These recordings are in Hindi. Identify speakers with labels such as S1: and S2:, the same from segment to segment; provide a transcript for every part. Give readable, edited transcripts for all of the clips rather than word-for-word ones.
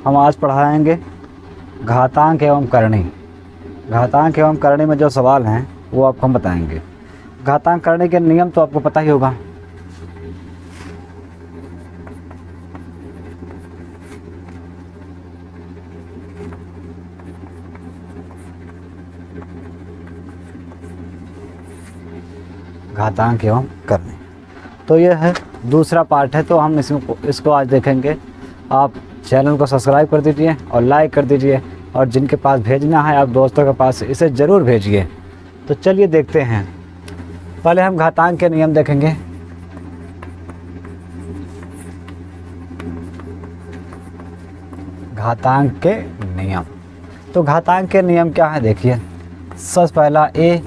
S1: हम आज पढ़ाएंगे घातांक एवं करणी। घातांक एवं करणी में जो सवाल हैं वो आपको हम बताएंगे। घातांक करणी के नियम तो आपको पता ही होगा। घातांक एवं करणी, तो यह है दूसरा पार्ट है, तो हम इसको आज देखेंगे। आप चैनल को सब्सक्राइब कर दीजिए और लाइक कर दीजिए, और जिनके पास भेजना है आप दोस्तों के पास इसे ज़रूर भेजिए। तो चलिए देखते हैं। पहले हम घातांक के नियम देखेंगे। घातांक के नियम, तो घातांक के नियम क्या है देखिए। सबसे पहला ए,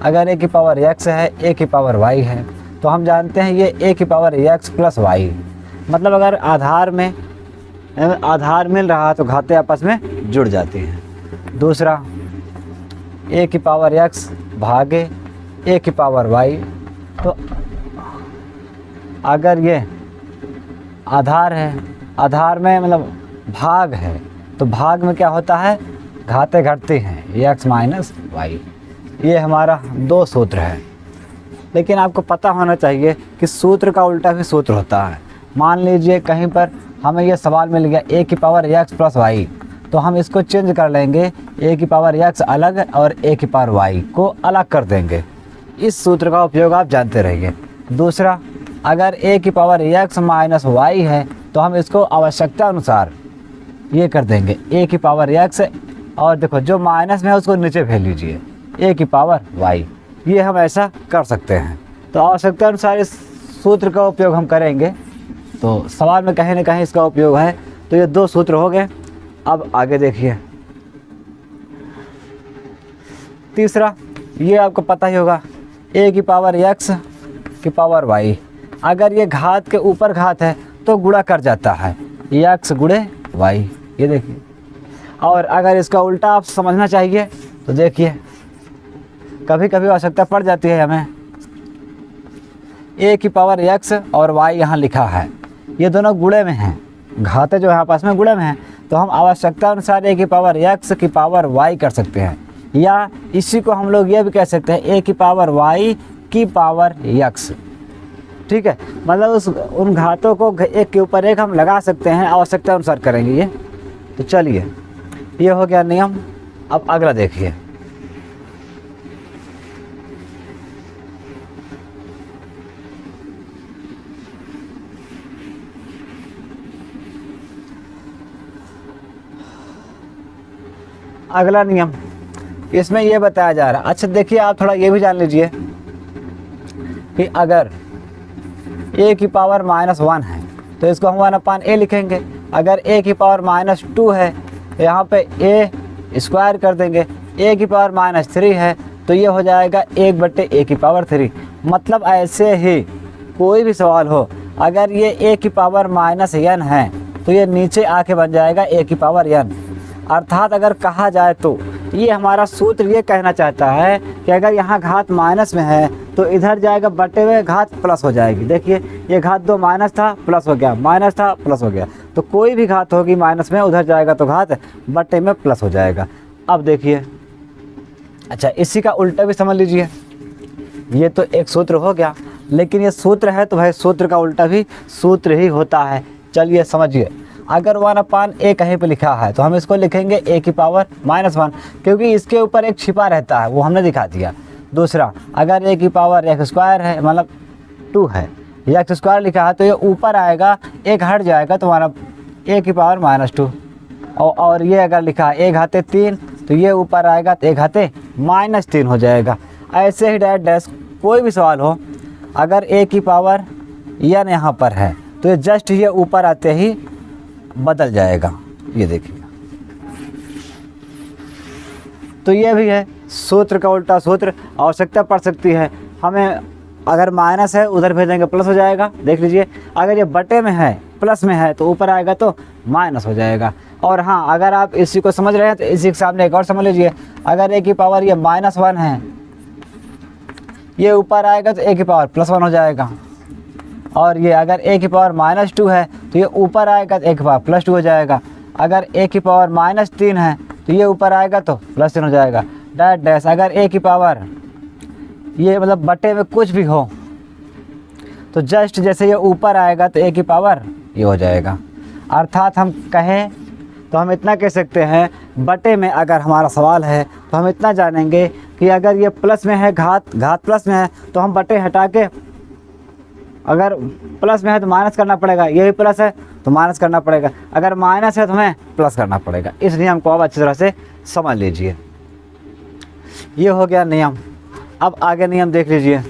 S1: अगर ए की पावर x है, ए की पावर y है, तो हम जानते हैं ये ए की पावर x प्लस y, मतलब अगर आधार मिल रहा है तो घातें आपस में जुड़ जाती हैं। दूसरा, ए की पावर x भागे ए की पावर y, तो अगर ये आधार है, आधार में मतलब भाग है, तो भाग में क्या होता है, घातें घटती हैं, x माइनस y। ये हमारा दो सूत्र है, लेकिन आपको पता होना चाहिए कि सूत्र का उल्टा भी सूत्र होता है। मान लीजिए कहीं पर हमें यह सवाल मिल गया ए की पावर x प्लस वाई, तो हम इसको चेंज कर लेंगे, ए की पावर x अलग और ए की पावर y को अलग कर देंगे। इस सूत्र का उपयोग आप जानते रहिए। दूसरा, अगर ए की पावर x माइनस वाई है, तो हम इसको आवश्यकता अनुसार ये कर देंगे, ए की पावर x, और देखो जो माइनस में है उसको नीचे भेज लीजिए, ए की पावर y। ये हम ऐसा कर सकते हैं। तो आवश्यकता अनुसार इस सूत्र का उपयोग हम करेंगे, तो सवाल में कहीं ना कहीं इसका उपयोग है। तो ये दो सूत्र हो गए। अब आगे देखिए तीसरा, ये आपको पता ही होगा, ए की पावर x की पावर y। अगर ये घात के ऊपर घात है तो गुणा कर जाता है, x गुणे y। ये देखिए, और अगर इसका उल्टा आप समझना चाहिए तो देखिए, कभी कभी आवश्यकता पड़ जाती है हमें, ए की पावर x और y यहाँ लिखा है, ये दोनों गुणे में हैं, घातें जो है आपस में गुणे में हैं, तो हम आवश्यकता अनुसार ए की पावर x की पावर y कर सकते हैं, या इसी को हम लोग ये भी कह सकते हैं, ए की पावर y की पावर x। ठीक है, मतलब उन घातों को एक के ऊपर एक हम लगा सकते हैं, आवश्यकता अनुसार करेंगे ये। तो चलिए, ये हो गया नियम। अब अगला देखिए। अगला नियम, इसमें यह बताया जा रहा है। अच्छा देखिए, आप थोड़ा ये भी जान लीजिए कि अगर a की पावर -1 है तो इसको हम 1/a लिखेंगे। अगर a की पावर -2 है तो यहाँ पे a स्क्वायर कर देंगे। a की पावर -3 है तो ये हो जाएगा 1/a की पावर 3। मतलब ऐसे ही कोई भी सवाल हो, अगर ये a की पावर -n है तो ये नीचे आके बन जाएगा a की पावर n। अर्थात अगर कहा जाए तो ये हमारा सूत्र ये कहना चाहता है कि अगर यहाँ घात माइनस में है तो इधर जाएगा बटे हुए घात प्लस हो जाएगी। देखिए, ये घात 2 माइनस था प्लस हो गया, माइनस था प्लस हो गया, तो कोई भी घात होगी माइनस में, उधर जाएगा तो घात बटे में प्लस हो जाएगा। अब देखिए, अच्छा इसी का उल्टा भी समझ लीजिए। ये तो एक सूत्र हो गया, लेकिन ये सूत्र है तो भाई सूत्र का उल्टा भी सूत्र ही होता है। चलिए समझिए, अगर 1/a कहीं पे लिखा है तो हम इसको लिखेंगे a की पावर -1, क्योंकि इसके ऊपर एक छिपा रहता है, वो हमने दिखा दिया। दूसरा, अगर a की पावर x स्क्वायर है, मतलब 2 है, x स्क्वायर लिखा है तो ये ऊपर आएगा, एक हट जाएगा तो हमारा a की पावर -2। और ये अगर लिखा है a घाते 3 तो ये ऊपर आएगा तो a घाते -3 हो जाएगा। ऐसे ही डैश कोई भी सवाल हो, अगर a की पावर n यहाँ पर है तो ये जस्ट ये ऊपर आते ही बदल जाएगा। ये देखिए, तो ये भी है सूत्र का उल्टा सूत्र। आवश्यकता पड़ सकती है हमें, अगर माइनस है उधर भेजेंगे प्लस हो जाएगा। देख लीजिए, अगर ये बटे में है प्लस में है तो ऊपर आएगा तो माइनस हो जाएगा। और हाँ, अगर आप इसी को समझ रहे हैं तो इसी के सामने एक और समझ लीजिए, अगर a की पावर ये -1 है, ये ऊपर आएगा तो a की पावर +1 हो जाएगा। और ये अगर a की पावर -2 है तो ये ऊपर आएगा तो a की पावर +2 हो जाएगा। अगर a की पावर -3 है तो ये ऊपर आएगा तो +3 हो जाएगा। डैश डैश अगर a की पावर ये मतलब बटे में कुछ भी हो तो जस्ट जैसे ये ऊपर आएगा तो a की पावर ये हो जाएगा। अर्थात हम कहें तो हम इतना कह सकते हैं, बटे में अगर हमारा सवाल है तो हम इतना जानेंगे कि अगर ये प्लस में है, घात प्लस में है, तो हम बटे हटा के, अगर प्लस में है तो माइनस करना पड़ेगा, ये भी प्लस है तो माइनस करना पड़ेगा, अगर माइनस है तो हमें प्लस करना पड़ेगा। इस नियम को आप अच्छी तरह से समझ लीजिए। ये हो गया नियम। अब आगे नियम देख लीजिए।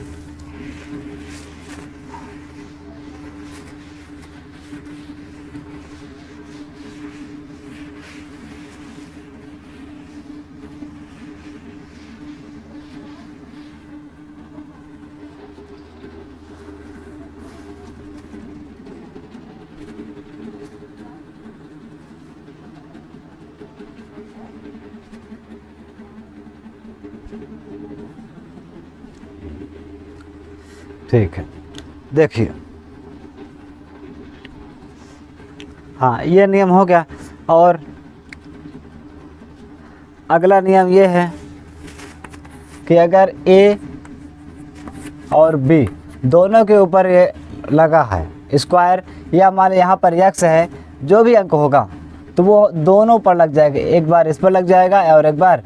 S1: ठीक है, देखिए, हाँ ये नियम हो गया। और अगला नियम ये है कि अगर a और b दोनों के ऊपर ये लगा है स्क्वायर, या मान यहाँ पर x है, जो भी अंक होगा तो वो दोनों पर लग जाएगा, एक बार इस पर लग जाएगा और एक बार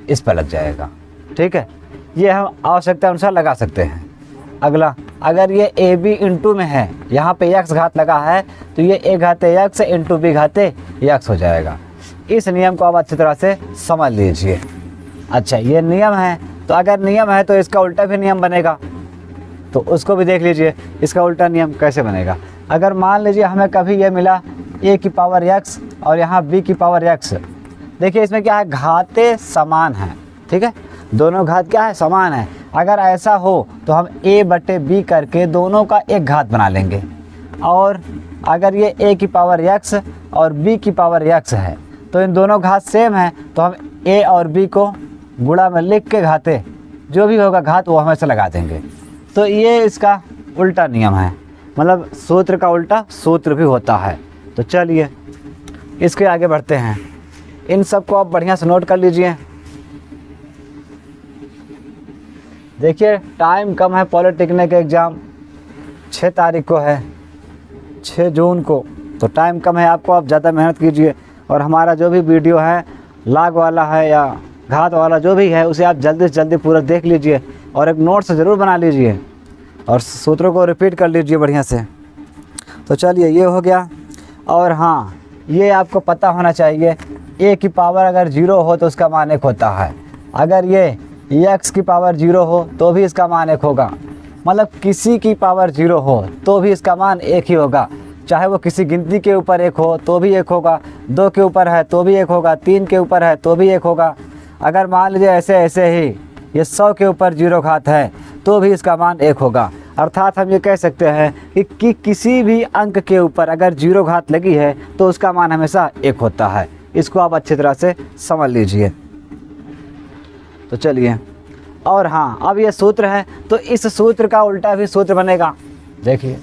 S1: इस पर लग जाएगा। ठीक है, ये हम आवश्यकता अनुसार लगा सकते हैं। अगला, अगर ये ए बी इंटू में है, यहाँ पे x घात लगा है तो ये a घाते x into b घाते x हो जाएगा। इस नियम को आप अच्छी तरह से समझ लीजिए। अच्छा, ये नियम है, तो अगर नियम है तो इसका उल्टा भी नियम बनेगा, तो उसको भी देख लीजिए। इसका उल्टा नियम कैसे बनेगा? अगर मान लीजिए हमें कभी ये मिला a की पावर x और यहाँ b की पावर x, देखिए इसमें क्या है, घाते समान है। ठीक है, दोनों घात क्या है, समान है। अगर ऐसा हो तो हम a बटे b करके दोनों का एक घात बना लेंगे। और अगर ये a की पावर x और b की पावर x है तो इन दोनों घात सेम है, तो हम a और b को गुणा में लिख के घाते जो भी होगा घात वो हमेशा लगा देंगे। तो ये इसका उल्टा नियम है, मतलब सूत्र का उल्टा सूत्र भी होता है। तो चलिए इसके आगे बढ़ते हैं। इन सब को आप बढ़िया से नोट कर लीजिए। देखिए टाइम कम है, पॉलिटेक्निक एग्ज़ाम 6 तारीख को है, 6 जून को, तो टाइम कम है। आपको आप ज़्यादा मेहनत कीजिए और हमारा जो भी वीडियो है लाग वाला है या घात वाला जो भी है उसे आप जल्दी से जल्दी पूरा देख लीजिए और एक नोट्स ज़रूर बना लीजिए और सूत्रों को रिपीट कर लीजिए बढ़िया से। तो चलिए ये हो गया। और हाँ, ये आपको पता होना चाहिए, a की पावर अगर 0 हो तो उसका मान 1 होता है। अगर ये x की पावर 0 हो तो भी इसका मान 1 होगा, मतलब किसी की पावर 0 हो तो भी इसका मान 1 ही होगा। चाहे वो किसी गिनती के ऊपर 1 हो तो भी 1 होगा, 2 के ऊपर है तो भी 1 होगा, 3 के ऊपर है तो भी 1 होगा। अगर मान लीजिए ऐसे ही ये 100 के ऊपर 0 घात है तो भी इसका मान 1 होगा। अर्थात हम ये कह सकते हैं कि किसी भी अंक के ऊपर अगर 0 घात लगी है तो उसका मान हमेशा 1 होता है। इसको आप अच्छी तरह से समझ लीजिए। तो चलिए, और हाँ, अब ये सूत्र है तो इस सूत्र का उल्टा भी सूत्र बनेगा। देखिए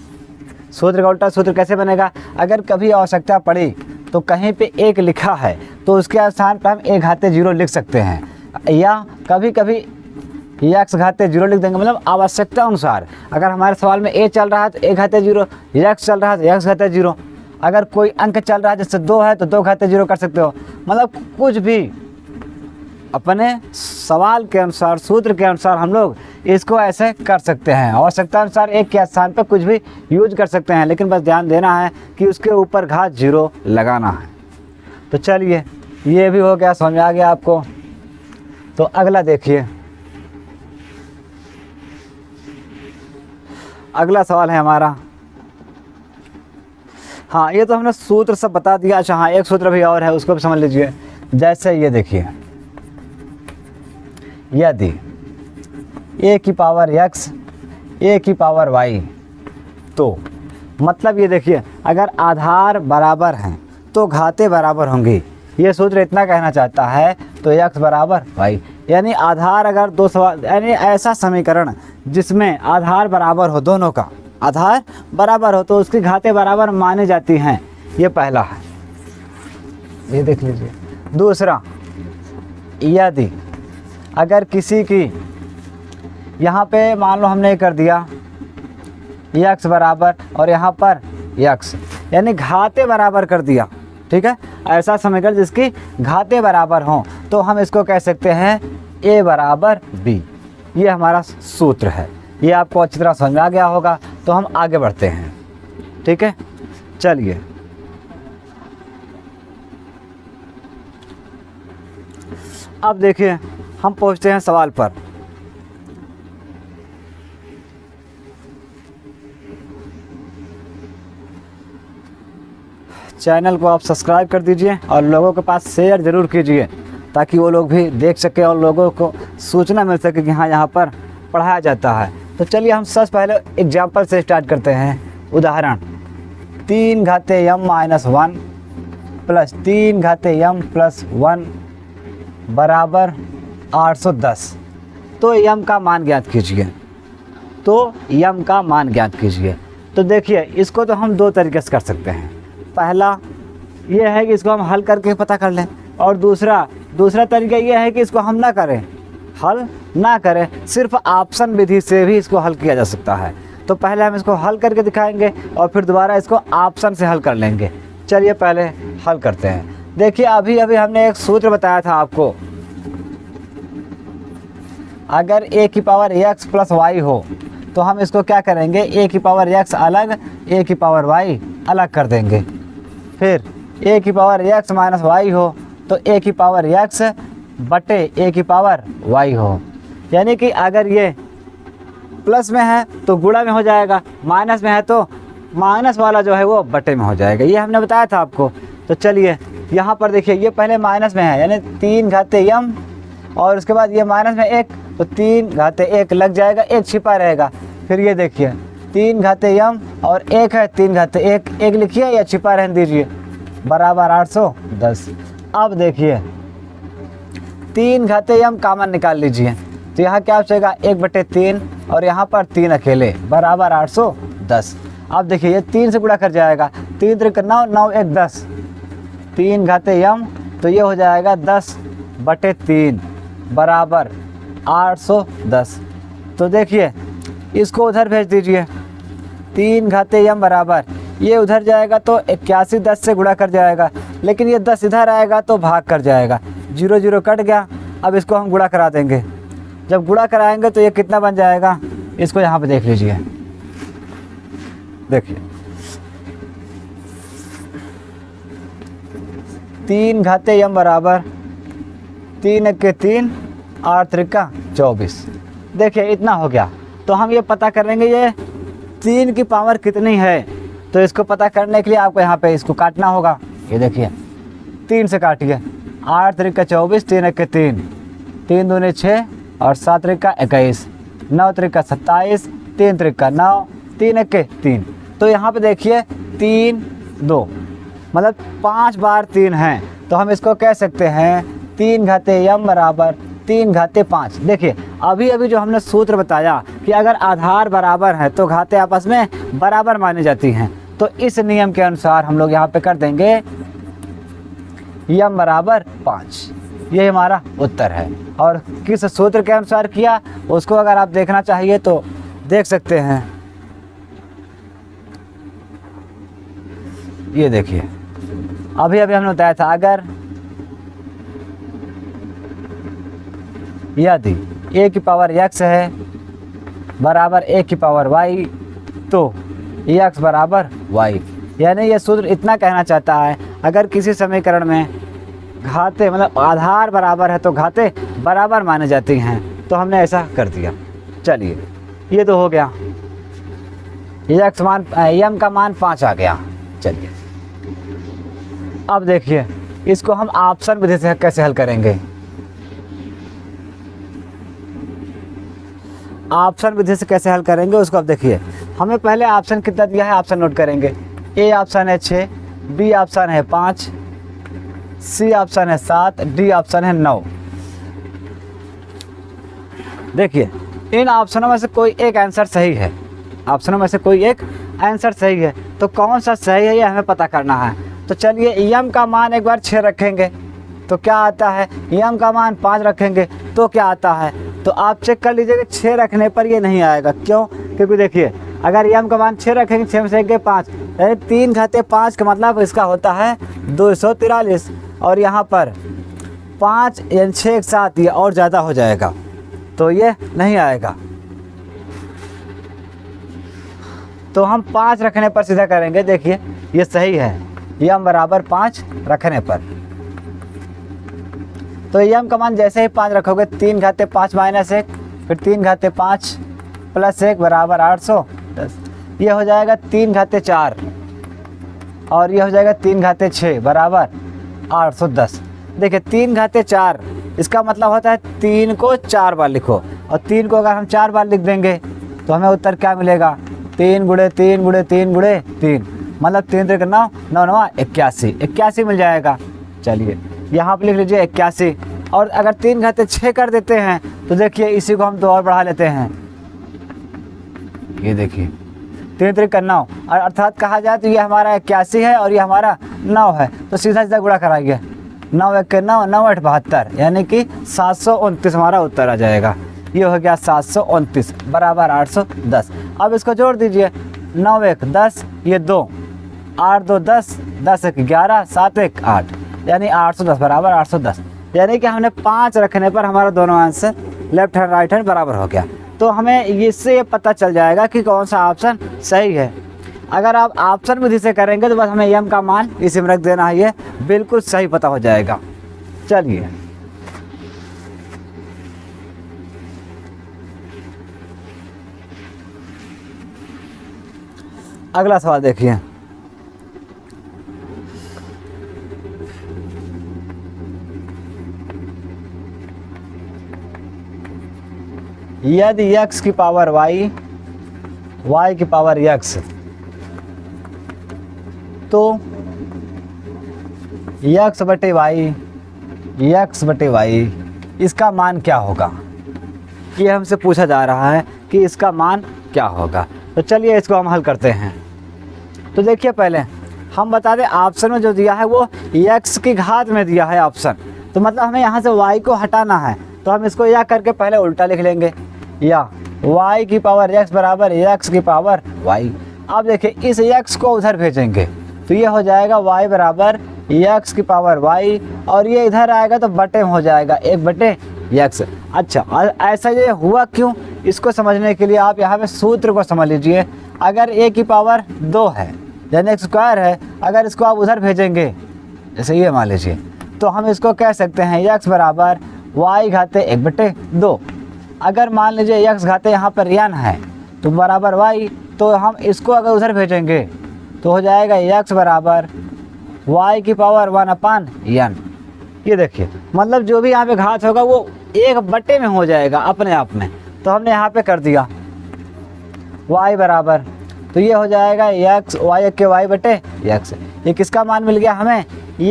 S1: सूत्र का उल्टा सूत्र कैसे बनेगा? अगर कभी आवश्यकता पड़ी तो कहीं पे 1 लिखा है तो उसके स्थान पर हम 1 घाते 0 लिख सकते हैं, या कभी कभी x घाते 0 लिख देंगे, मतलब आवश्यकता अनुसार। अगर हमारे सवाल में a चल रहा है तो 1 घाते 0, x चल रहा है तो x घाते 0, अगर कोई अंक चल रहा है जैसे 2 है तो 2 घाते 0 कर सकते हो। मतलब कुछ भी अपने सवाल के अनुसार, सूत्र के अनुसार हम लोग इसको ऐसे कर सकते हैं। आवश्यकता अनुसार 1 के स्थान पर कुछ भी यूज कर सकते हैं, लेकिन बस ध्यान देना है कि उसके ऊपर घात 0 लगाना है। तो चलिए ये भी हो गया, समझ आ गया आपको। तो अगला देखिए, अगला सवाल है हमारा। हाँ, ये तो हमने सूत्र सब बता दिया। अच्छा हाँ, एक सूत्र भी और है, उसको भी समझ लीजिए। जैसे ये देखिए, यदि a की पावर x a की पावर y, तो मतलब ये देखिए अगर आधार बराबर हैं तो घातें बराबर होंगी। ये सूत्र इतना कहना चाहता है। तो x बराबर y, यानी आधार अगर दो सवाल, यानी ऐसा समीकरण जिसमें आधार बराबर हो, दोनों का आधार बराबर हो तो उसकी घातें बराबर मानी जाती हैं। ये पहला है। ये देख लीजिए। दूसरा, यदि अगर किसी की यहाँ पे मान लो हमने कर दिया x बराबर और यहाँ पर x, यानी घाते बराबर कर दिया, ठीक है, ऐसा समीकरण जिसकी घाते बराबर हों, तो हम इसको कह सकते हैं a बराबर b। ये हमारा सूत्र है। ये आपको अच्छी तरह समझ में आ गया होगा, तो हम आगे बढ़ते हैं, ठीक है। चलिए अब देखिए हम पहुँचते हैं सवाल पर। चैनल को आप सब्सक्राइब कर दीजिए और लोगों के पास शेयर ज़रूर कीजिए, ताकि वो लोग भी देख सके और लोगों को सूचना मिल सके कि हाँ यहाँ पर पढ़ाया जाता है। तो चलिए हम सबसे पहले एग्जाम्पल से स्टार्ट करते हैं। उदाहरण, 3 घाते m minus 1 plus 3 घाते m plus 1 बराबर 810। तो m का मान ज्ञात कीजिए। तो देखिए इसको तो हम दो तरीके से कर सकते हैं। पहला ये है कि इसको हम हल करके पता कर लें, और दूसरा तरीका ये है कि इसको हम ना करें, हल ना करें, सिर्फ ऑप्शन विधि से भी इसको हल किया जा सकता है। तो पहले हम इसको हल करके दिखाएंगे और फिर दोबारा इसको ऑप्शन से हल कर लेंगे। चलिए पहले हल करते हैं। देखिए अभी हमने एक सूत्र बताया था आपको, अगर a की पावर x प्लस y हो तो हम इसको क्या करेंगे, a की पावर x अलग, a की पावर y अलग कर देंगे। फिर a की पावर x माइनस y हो तो a की पावर x बटे a की पावर y हो। यानी कि अगर ये प्लस में है तो गुणा में हो जाएगा, माइनस में है तो माइनस वाला जो है वो बटे में हो जाएगा। ये हमने बताया था आपको। तो चलिए यहाँ पर देखिए, ये पहले माइनस में है, यानी 3 घाते m, और उसके बाद ये माइनस में 1, तो 3 घाते 1 लग जाएगा, 1 छिपा रहेगा। फिर ये देखिए 3 घाते m और 1 है, 3 घाते 1 लिखिए या छिपा रहने दीजिए, बराबर 810। अब देखिए 3 घाते m कामन निकाल लीजिए, तो यहाँ क्या बचेगा, 1/3 और यहाँ पर 3 अकेले, बराबर 810। अब देखिए ये 3 से गुणा कर जाएगा, 3 3 9, 9 1 10, 3 घाते m, तो ये हो जाएगा 10/3 बराबर 810। तो देखिए इसको उधर भेज दीजिए, 3 घाते m बराबर, ये उधर जाएगा तो 81 10 से गुणा कर जाएगा, लेकिन ये 10 इधर आएगा तो भाग कर जाएगा, 0 0 कट गया। अब इसको हम गुणा करा देंगे। जब गुणा कराएंगे तो ये कितना बन जाएगा, इसको यहाँ पे देख लीजिए। देखिए 3 घाते m बराबर 3 1 3 8 3 24। देखिए इतना हो गया। तो हम ये पता करेंगे ये 3 की पावर कितनी है। तो इसको पता करने के लिए आपको यहाँ पे इसको काटना होगा। ये देखिए 3 से काटिए, 8 3 24, 3 1 3, 3 दूनी 6 और 7 3 21, 9 3 27, 3 3 9, 3 1 3। तो यहाँ पे देखिए 3 2, मतलब 5 बार 3 हैं। तो हम इसको कह सकते हैं 3 घाते m बराबर 3 घाते 5। देखिए अभी जो हमने सूत्र बताया कि अगर आधार बराबर है तो घाते आपस में बराबर मानी जाती हैं। तो इस नियम के अनुसार हम लोग यहाँ पे कर देंगे m बराबर 5। ये हमारा उत्तर है। और किस सूत्र के अनुसार किया उसको अगर आप देखना चाहिए तो देख सकते हैं। ये देखिए अभी हमने बताया था, अगर यदि a की पावर x है बराबर a की पावर y, तो x बराबर y। यानी ये सूत्र इतना कहना चाहता है, अगर किसी समीकरण में घाते मतलब आधार बराबर है तो घाते बराबर माने जाती हैं। तो हमने ऐसा कर दिया। चलिए ये तो हो गया, x मान m का मान 5 आ गया। चलिए अब देखिए इसको हम ऑप्शन विधि से कैसे हल करेंगे। ऑप्शन विधि से कैसे हल करेंगे उसको अब देखिए। हमें पहले ऑप्शन कितना दिया है, ऑप्शन नोट करेंगे। ए ऑप्शन है 6, बी ऑप्शन है 5, सी ऑप्शन है 7, डी ऑप्शन है 9। देखिए इन ऑप्शनों में से कोई एक आंसर सही है। ऑप्शनों में से कोई एक आंसर सही है। तो कौन सा सही है ये हमें पता करना है। तो चलिए यम का मान एक बार 6 रखेंगे तो क्या आता है, यम का मान 5 रखेंगे तो क्या आता है। तो आप चेक कर लीजिए कि 6 रखने पर ये नहीं आएगा। क्यों? क्योंकि देखिए अगर यम का मान 6 रखेंगे, 6 में से एक 5, यानी 3 घाते 5 का मतलब इसका होता है 243। और यहाँ पर 5 यानी 6 एक साथ, ये और ज़्यादा हो जाएगा तो ये नहीं आएगा। तो हम 5 रखने पर सीधा करेंगे। देखिए ये सही है, यम बराबर 5 रखने पर। तो यम का मान जैसे ही 5 रखोगे, 3 घाते 5 माइनस 1, फिर 3 घाते 5 प्लस 1 बराबर 810। ये हो जाएगा 3 घाते 4 और ये हो जाएगा 3 घाते 6 बराबर 810। देखिए 3 घाते 4 इसका मतलब होता है 3 को 4 बार लिखो, और 3 को अगर हम 4 बार लिख देंगे तो हमें उत्तर क्या मिलेगा, 3 गुणे 3 गुणे 3 गुणे 3, मतलब 3 3 9, 9 9 81 मिल जाएगा। चलिए यहाँ पर लिख लीजिए 81। और अगर 3 घाते 6 कर देते हैं तो देखिए इसी को हम 2 और बढ़ा लेते हैं। ये देखिए 3 3 9, और अर्थात कहा जाए तो ये हमारा 81 है और ये हमारा 9 है, तो सीधा सीधा गुणा कराइए। 9 1 9, 9 8 72, यानी कि 729 हमारा उत्तर आ जाएगा। ये हो गया 729 बराबर 810। अब इसको जोड़ दीजिए, 9 1 10, ये 2, 8 2 10, 10 1 11, 7 1 8, यानी 810 बराबर 810। यानी कि हमने 5 रखने पर हमारा दोनों answer left hand right hand बराबर हो गया। तो हमें इससे ये पता चल जाएगा कि कौन सा ऑप्शन सही है। अगर आप ऑप्शन विधि से करेंगे तो बस हमें यम का मान इसी में रख देना है, ये बिल्कुल सही पता हो जाएगा। चलिए अगला सवाल देखिए। यदि x की पावर y, y की पावर x, तो x बटे y इसका मान क्या होगा, ये हमसे पूछा जा रहा है कि इसका मान क्या होगा। तो चलिए इसको हम हल करते हैं। तो देखिए पहले हम बता दें, ऑप्शन में जो दिया है वो x की घात में दिया है ऑप्शन, तो मतलब हमें यहाँ से y को हटाना है। तो हम इसको या करके पहले उल्टा लिख लेंगे, या y की पावर x बराबर x की पावर y। अब देखिए इस x को उधर भेजेंगे तो ये हो जाएगा y बराबर x की पावर y, और ये इधर आएगा तो बटे में हो जाएगा 1 बटे x। अच्छा, ऐसा ये हुआ क्यों, इसको समझने के लिए आप यहाँ पे सूत्र को समझ लीजिए। अगर a की पावर 2 है यानी x स्क्वायर है, अगर इसको आप उधर भेजेंगे जैसे ये मान लीजिए, तो हम इसको कह सकते हैं x बराबर y घाते 1 बटे 2। अगर मान लीजिए x घाते यहाँ पर n है तो बराबर y, तो हम इसको अगर उधर भेजेंगे तो हो जाएगा x बराबर y की पावर 1/n। ये देखिए मतलब जो भी यहाँ पे घात होगा वो 1 बटे में हो जाएगा अपने आप में। तो हमने यहाँ पे कर दिया y बराबर, तो ये हो जाएगा x, y के y बटे x। ये किसका मान मिल गया हमें,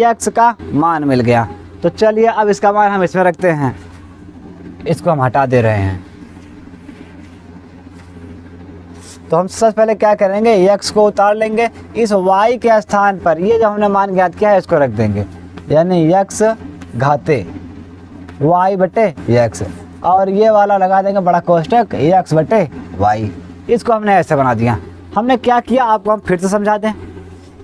S1: x का मान मिल गया। तो चलिए अब इसका मान हम इसमें रखते हैं, इसको हम हटा दे रहे हैं। तो हम सबसे पहले क्या करेंगे, x को उतार लेंगे, इस y के स्थान पर ये जो हमने मान ज्ञात किया है इसको रख देंगे, यानी x घाते y बटे x, और ये वाला लगा देंगे बड़ा कोष्टक x बटे y। इसको हमने ऐसे बना दिया। हमने क्या किया आपको हम फिर से समझा दें,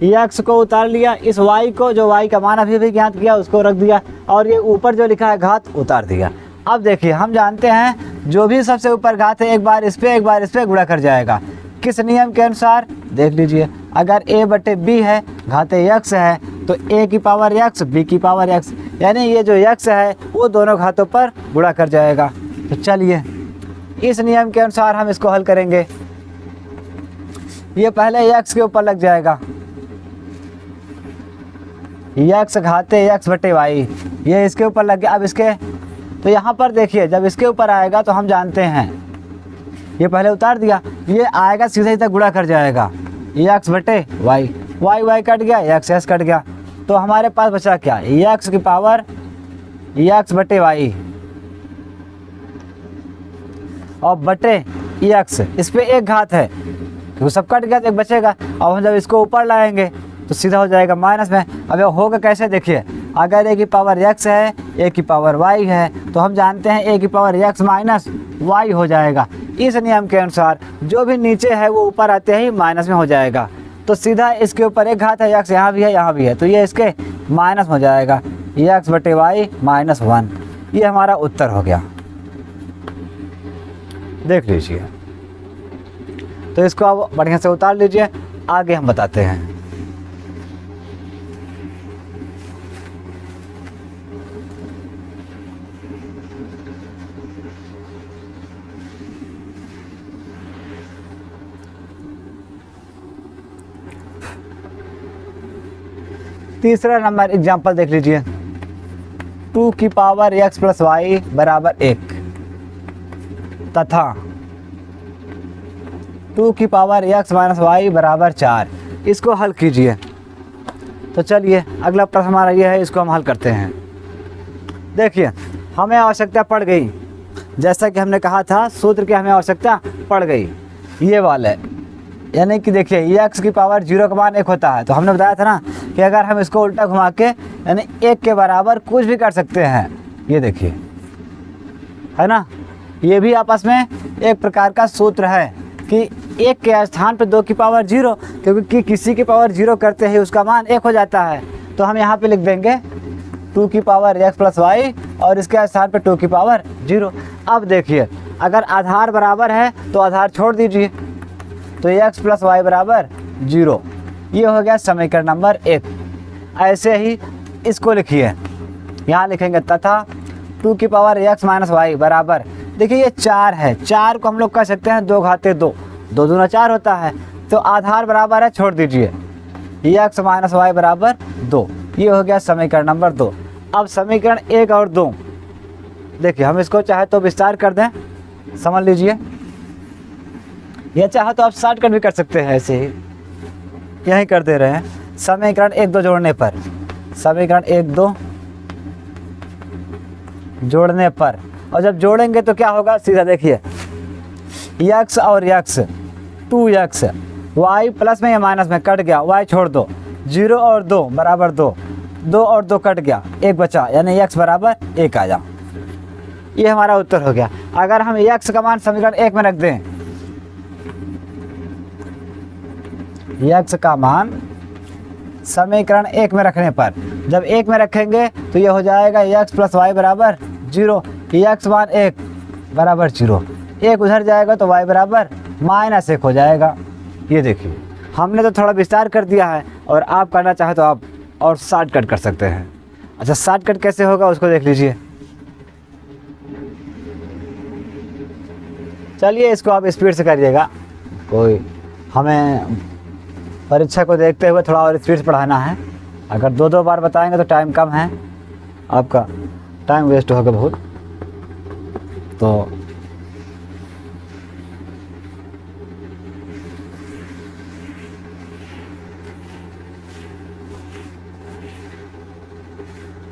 S1: x को उतार लिया, इस y को जो y का मान अभी ज्ञात किया उसको रख दिया, और ये ऊपर जो लिखा है घात उतार दिया। अब देखिए हम जानते हैं जो भी सबसे ऊपर घात है एक बार इस पे गुणा कर जाएगा। किस नियम के अनुसार, देख लीजिए, अगर a बटे b है, घाते x है, तो a की पावर x b की पावर x, यानी ये जो x है वो दोनों घातों पर गुणा कर जाएगा। तो चलिए इस नियम के अनुसार हम इसको हल करेंगे। ये पहले x के ऊपर लग जाएगा, x घाते x बटे y, ये इसके ऊपर लग गया। अब इसके, तो यहाँ पर देखिए जब इसके ऊपर आएगा तो हम जानते हैं, ये पहले उतार दिया, ये आएगा सीधा सीधा गुणा कर जाएगा, x बटे y, y कट गया, x कट गया, तो हमारे पास बचा क्या, x की पावर x बटे y और बटे x, इस पे एक घात है तो सब कट गया तो एक बचेगा। अब हम जब इसको ऊपर लाएंगे तो सीधा हो जाएगा माइनस में। अब ये होगा कैसे देखिए, अगर a की पावर x है, a की पावर y है, तो हम जानते हैं a की पावर x माइनस y हो जाएगा। इस नियम के अनुसार जो भी नीचे है वो ऊपर आते ही माइनस में हो जाएगा। तो सीधा इसके ऊपर एक घात है x, यहाँ भी है यहाँ भी है, तो ये इसके माइनस हो जाएगा, x बटे y माइनस 1। ये हमारा उत्तर हो गया, देख लीजिए। तो इसको आप बढ़िया से उतार लीजिए, आगे हम बताते हैं। तीसरा नंबर एग्जाम्पल देख लीजिए, 2 की पावर x प्लस वाई बराबर 1 तथा 2 की पावर x माइनस वाई बराबर 4। इसको हल कीजिए। तो चलिए अगला प्रश्न हमारा ये है, इसको हम हल करते हैं। देखिए हमें आवश्यकता पड़ गई, जैसा कि हमने कहा था सूत्र की हमें आवश्यकता पड़ गई, ये वाला, यानी कि देखिए x की पावर 0 का मान 1 होता है। तो हमने बताया था ना कि अगर हम इसको उल्टा घुमा के यानी 1 के बराबर कुछ भी कर सकते हैं। ये देखिए, है ना, ये भी आपस में एक प्रकार का सूत्र है कि 1 के स्थान पे 2 की पावर 0, क्योंकि किसी की पावर 0 करते ही उसका मान 1 हो जाता है। तो हम यहाँ पे लिख देंगे 2 की पावर x प्लस वाई और इसके स्थान पे 2 की पावर 0। अब देखिए अगर आधार बराबर है तो आधार छोड़ दीजिए, तो x प्लस वाई बराबर 0। ये हो गया समीकरण नंबर 1। ऐसे ही इसको लिखिए, यहाँ लिखेंगे तथा 2 की पावर x माइनस वाई बराबर, देखिए ये 4 है, 4 को हम लोग कह सकते हैं 2 घाते 2, 2 दूना 4 होता है। तो आधार बराबर है, छोड़ दीजिए, x माइनस वाई बराबर 2। ये हो गया समीकरण नंबर 2। अब समीकरण 1 और 2 देखिए, हम इसको चाहे तो विस्तार कर दें, समझ लीजिए, या चाहे तो आप शॉर्टकट भी कर सकते हैं, ऐसे ही यही कर दे रहे हैं। समीकरण 1-2 जोड़ने पर, समीकरण 1-2 जोड़ने पर, और जब जोड़ेंगे तो क्या होगा, सीधा देखिए x और x 2x, y प्लस में या माइनस में कट गया, y छोड़ दो, 0 और 2 बराबर 2, 2 और 2 कट गया, 1 बचा, यानी x बराबर 1 आया। ये हमारा उत्तर हो गया। अगर हम x का मान समीकरण 1 में रख दें, x का मान समीकरण 1 में रखने पर, जब 1 में रखेंगे तो ये हो जाएगा x प्लस वाई बराबर 0, x मान 1 बराबर 0, 1 उधर जाएगा तो y बराबर माइनस 1 हो जाएगा। ये देखिए हमने तो थोड़ा विस्तार कर दिया है, और आप करना चाहे तो आप और शॉर्टकट कर सकते हैं। अच्छा, शॉर्टकट कैसे होगा उसको देख लीजिए। चलिए इसको आप स्पीड से करिएगा, कोई हमें परीक्षा को देखते हुए थोड़ा और स्पीड से पढ़ाना है। अगर 2-2 बार बताएंगे तो टाइम कम है, आपका टाइम वेस्ट होगा बहुत। तो